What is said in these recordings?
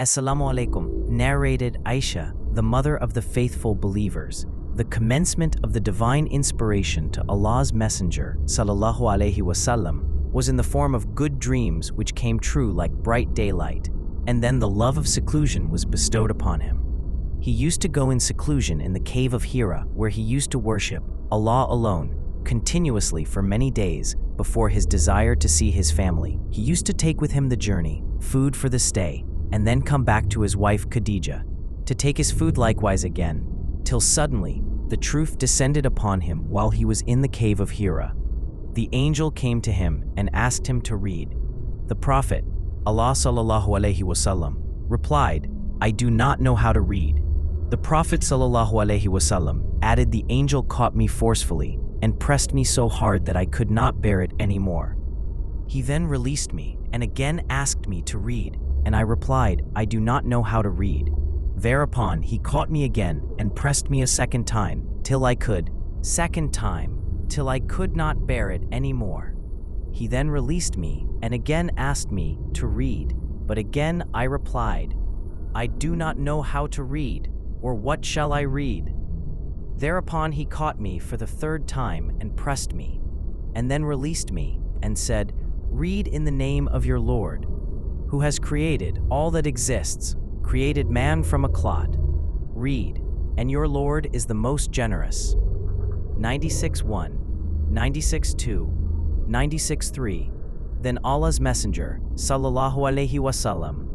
Assalamu alaikum, narrated Aisha, the mother of the faithful believers. The commencement of the divine inspiration to Allah's Messenger, sallallahu alaihi wasallam, was in the form of good dreams which came true like bright daylight, and then the love of seclusion was bestowed upon him. He used to go in seclusion in the cave of Hira, where he used to worship Allah alone, continuously for many days before his desire to see his family. He used to take with him the journey, food for the stay, and then come back to his wife Khadija, to take his food likewise again, till suddenly the truth descended upon him while he was in the cave of Hira. The angel came to him and asked him to read. The Prophet, Allah sallallahu alaihi wasallam, replied, "I do not know how to read." The Prophet sallallahu alaihi wasallam added, "The angel caught me forcefully and pressed me so hard that I could not bear it anymore. He then released me and again asked me to read, and I replied, I do not know how to read. Thereupon he caught me again and pressed me a second time, till I could not bear it anymore. He then released me and again asked me to read, but again I replied, I do not know how to read, or what shall I read? Thereupon he caught me for the third time and pressed me, and then released me and said, Read in the name of your Lord, who has created all that exists, created man from a clot. Read, and your Lord is the most generous. 96:1, 96:2, 96:3. Then Allah's Messenger, sallallahu alaihi wasallam,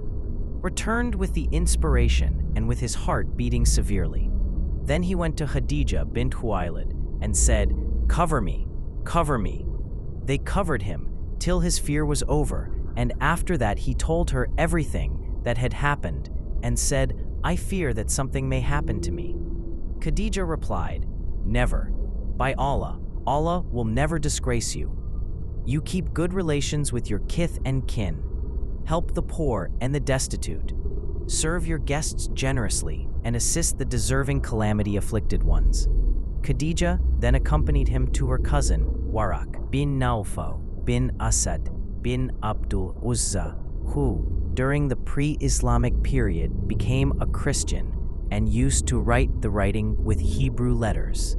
returned with the inspiration and with his heart beating severely. Then he went to Khadija bint Khuwailid and said, Cover me, cover me. They covered him till his fear was over, and after that he told her everything that had happened and said, I fear that something may happen to me. Khadija replied, Never. By Allah, Allah will never disgrace you. You keep good relations with your kith and kin. Help the poor and the destitute. Serve your guests generously and assist the deserving calamity-afflicted ones. Khadija then accompanied him to her cousin, Waraq bin Naufal bin Asad bin Abdul Uzza, who, during the pre-Islamic period, became a Christian and used to write the writing with Hebrew letters.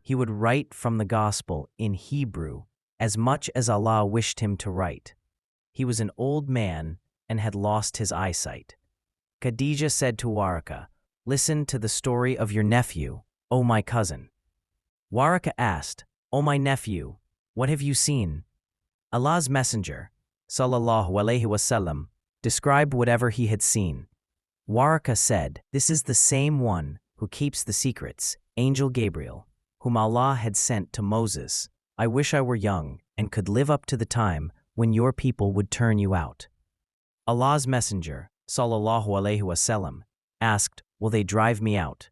He would write from the Gospel in Hebrew as much as Allah wished him to write. He was an old man and had lost his eyesight. Khadija said to Waraka, Listen to the story of your nephew, O my cousin. Waraka asked, O my nephew, what have you seen? Allah's Messenger, sallallahu alaihi wasallam, described whatever he had seen. Waraka said, This is the same one who keeps the secrets, Angel Gabriel, whom Allah had sent to Moses. I wish I were young and could live up to the time when your people would turn you out. Allah's Messenger, sallallahu alaihi wasallam, asked, Will they drive me out?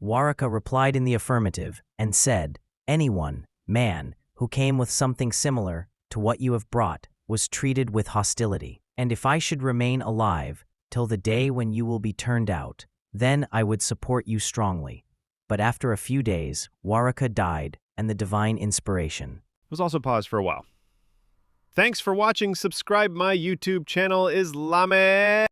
Waraka replied in the affirmative and said, Anyone, man, who came with something similar to what you have brought was treated with hostility. And if I should remain alive till the day when you will be turned out, then I would support you strongly. But after a few days, Waraka died and the divine inspiration was also paused for a while. Thanks for watching. Subscribe my YouTube channel, Islamic.